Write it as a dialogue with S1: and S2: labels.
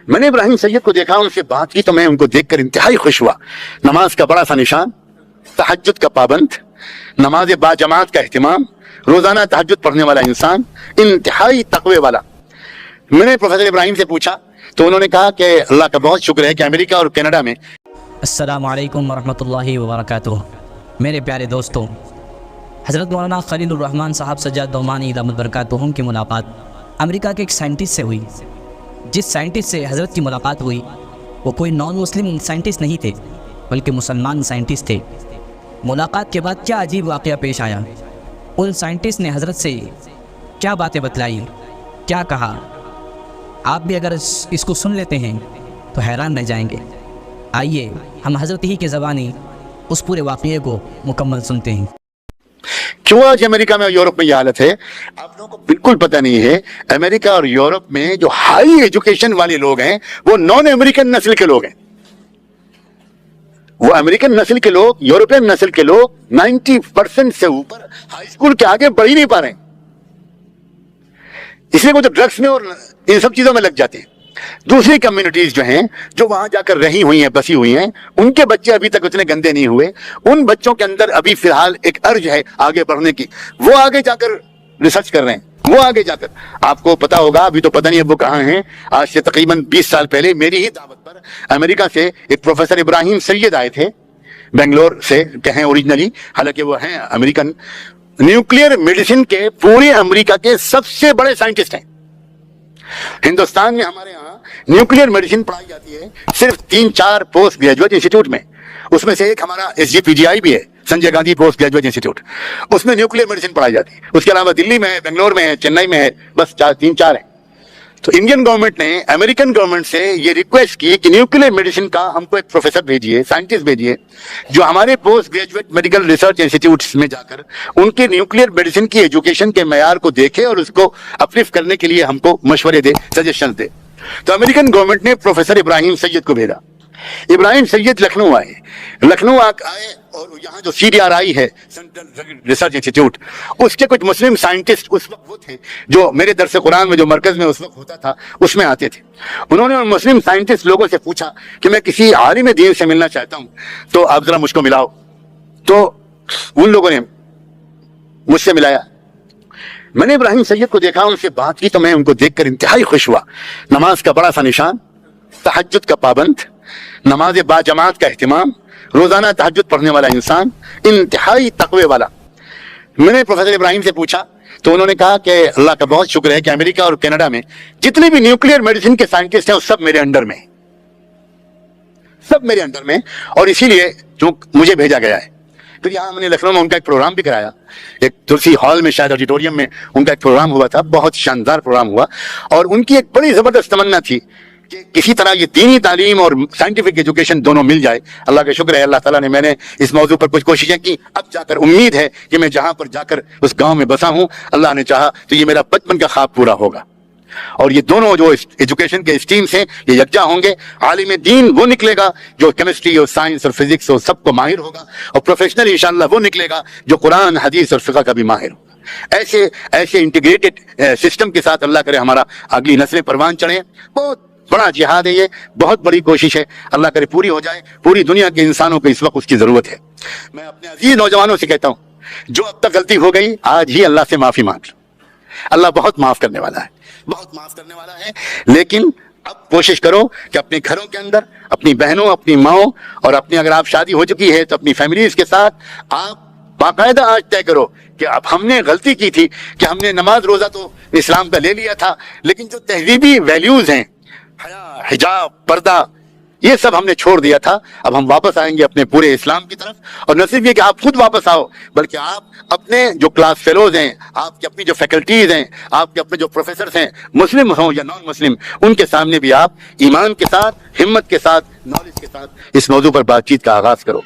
S1: میں نے ابراہیم سید کو دیکھا, ان سے بات کی تو میں ان کو دیکھ کر انتہائی خوش ہوا. نماز کا بڑا سا نشان, تہجد کا پابند, نماز با جماعت کا اہتمام, روزانہ تہجد پڑھنے والا انسان, انتہائی تقوی والا. میں نے پروفیسر ابراہیم سے پوچھا تو انہوں نے کہا کہ اللہ کا بہت شکر ہے کہ امریکہ اور کینیڈا میں.
S2: السلام علیکم ورحمۃ اللہ وبرکاتہ. میرے پیارے دوستوں, حضرت مولانا خلیل الرحمن صاحب سجاد دومانی دامت برکاتہم کی ملاقات امریکہ کے ایک سائنٹسٹ سے ہوئی. جس سائنٹسٹ سے حضرت کی ملاقات ہوئی وہ کوئی نان مسلم سائنٹسٹ نہیں تھے بلکہ مسلمان سائنٹسٹ تھے. ملاقات کے بعد کیا عجیب واقعہ پیش آیا. ان سائنٹسٹ نے حضرت سے کیا باتیں بتلائی, کیا کہا, آپ بھی اگر اس کو سن لیتے ہیں تو حیران رہ جائیں گے. آئیے ہم حضرت ہی کے زبانی اس پورے واقعے کو مکمل سنتے ہیں.
S1: کیوں آج امریکہ میں اور یورپ میں یہ حالت ہے آپ لوگوں کو بالکل پتہ نہیں ہے. امریکہ اور یورپ میں جو ہائی ایجوکیشن والے لوگ ہیں وہ نان امریکن نسل کے لوگ ہیں. وہ امریکن نسل کے لوگ, یورپین نسل کے لوگ 90% سے اوپر ہائی اسکول کے آگے بڑھ ہی نہیں پا رہے ہیں. اس لیے وہ تو ڈرگس میں اور ان سب چیزوں میں لگ جاتے ہیں. دوسری کمیونٹیز جو ہیں جو وہاں جا کر رہی ہوئی ہیں, بسی ہوئی ہیں, ان کے بچے ابھی تک اتنے گندے نہیں ہوئے. ان بچوں کے اندر ابھی فی الحال ایک ارج ہے آگے بڑھنے کی. وہ آگے جا کر ریسرچ کر رہے ہیں. وہ آگے جا کر آپ کو پتا ہوگا, ابھی تو پتہ نہیں اب وہ کہاں ہیں. آج سے تقریباً 20 سال پہلے میری ہی دعوت پر امریکہ سے ایک پروفیسر ابراہیم سید آئے تھے, بنگلور سے ہیں اوریجنلی, حالانکہ وہ ہیں امریکن. نیوکلیئر میڈیسن کے پورے امریکہ کے سب سے بڑے سائنٹسٹ ہیں. ہندوستان میں ہمارے ہاں نیوکلیئر میڈیسن پڑھائی جاتی ہے صرف 3-4 پوسٹ گریجویٹ انسٹیٹیوٹ میں. اس میں سے ایک ہمارا SGPGI بھی ہے, Sanjay Gandhi post graduate institute. اس میں نیوکلیئر میڈیسن پڑھائی جاتی ہے. اس کے علاوہ دلی میں ہے, بنگلور میں ہے, چنئی میں ہے, بس 3-4 ہیں. تو انڈین گورنمنٹ نے امریکن گورنمنٹ سے یہ ریکویسٹ کی کہ نیوکلیئر میڈیسن کا ہم کو ایک پروفیسر بھیجیے, سائنٹسٹ بھیجیے, جو ہمارے post graduate medical research institutes میں جا کر ان کے نیوکلیئر میڈیسن کی ایجوکیشن کے معیار کو دیکھے اور اس کو اپلفٹ کرنے کے لیے ہم کو مشورے دے, سجیشنز دے. تو امریکن گورنمنٹ نے پروفیسر ابراہیم سید کو بھیجا. ابراہیم سید لکھنؤ آئے. لکھنؤ آئے اور یہاں جو CDRI ہے, سینٹرل ریسرچ انسٹیٹیوٹ, اس کے کچھ مسلم سائنٹسٹ اس وقت وہ تھے جو میرے درس قرآن میں جو مرکز میں اس وقت ہوتا تھا اس میں آتے تھے. انہوں نے ان مسلم سائنٹسٹ لوگوں سے پوچھا کہ میں کسی عالم دین سے ملنا چاہتا ہوں تو آپ ذرا مجھ کو ملاؤ. تو ان لوگوں نے مجھ سے ملایا. میں نے ابراہیم سید کو دیکھا, ان سے بات کی تو میں ان کو دیکھ کر انتہائی خوش ہوا. نماز کا بڑا سا نشان, تہجد کا پابند, نماز با جماعت کا اہتمام, روزانہ تہجد پڑھنے والا انسان, انتہائی تقوی والا. میں نے پروفیسر ابراہیم سے پوچھا تو انہوں نے کہا کہ اللہ کا بہت شکر ہے کہ امریکہ اور کینیڈا میں جتنے بھی نیوکلیئر میڈیسن کے سائنٹسٹ ہیں وہ سب میرے انڈر میں, سب میرے انڈر میں, اور اسی لیے جو مجھے بھیجا گیا ہے. پھر یہاں ہم نے لکھنؤ میں ان کا ایک پروگرام بھی کرایا, ایک تلسی ہال میں شاید آڈیٹوریم میں ان کا ایک پروگرام ہوا تھا. بہت شاندار پروگرام ہوا اور ان کی ایک بڑی زبردست تمنا تھی کہ کسی طرح یہ دینی تعلیم اور سائنٹیفک ایجوکیشن دونوں مل جائے. اللہ کا شکر ہے, اللہ تعالیٰ نے, میں نے اس موضوع پر کچھ کوششیں کی. اب جا کر امید ہے کہ میں جہاں پر جا کر اس گاؤں میں بسا ہوں, اللہ نے چاہا تو یہ میرا بچپن کا خواب پورا ہوگا. اور یہ دونوں جو ایجوکیشن کے اسٹریمز ہیں یہ یکجا ہوں گے. عالم دین وہ نکلے گا جو کیمسٹری اور سائنس اور فزکس اور سب کو ماہر ہوگا, اور پروفیشنل انشاءاللہ وہ نکلے گا جو قرآن, حدیث اور فقہ کا بھی ماہر ہوگا. ایسے انٹیگریٹڈ سسٹم کے ساتھ اللہ کرے ہمارا اگلی نسلیں پروان چڑھیں. بہت بڑا جہاد ہے یہ, بہت بڑی کوشش ہے, اللہ کرے پوری ہو جائے. پوری دنیا کے انسانوں کو اس وقت اس کی ضرورت ہے. میں اپنے عزیز نوجوانوں سے کہتا ہوں جو اب تک غلطی ہو گئی آج ہی اللہ سے معافی مانگ لو. اللہ بہت معاف کرنے والا ہے, بہت معاف کرنے والا ہے. لیکن اب کوشش کرو کہ اپنے گھروں کے اندر اپنی بہنوں, اپنی ماؤں اور اپنی, اگر آپ شادی ہو چکی ہے تو اپنی فیملیز کے ساتھ آپ باقاعدہ آج طے کرو کہ اب ہم نے غلطی کی تھی کہ ہم نے نماز روزہ تو اسلام کا لے لیا تھا, لیکن جو تہذیبی ویلیوز ہیں, حیا, حجاب, پردہ, یہ سب ہم نے چھوڑ دیا تھا. اب ہم واپس آئیں گے اپنے پورے اسلام کی طرف. اور نہ صرف یہ کہ آپ خود واپس آؤ بلکہ آپ اپنے جو کلاس فیلوز ہیں, آپ کی اپنی جو فیکلٹیز ہیں, آپ کے اپنے جو پروفیسرز ہیں, مسلم ہوں یا نان مسلم, ان کے سامنے بھی آپ ایمان کے ساتھ, ہمت کے ساتھ, نالج کے ساتھ اس موضوع پر بات چیت کا آغاز کرو.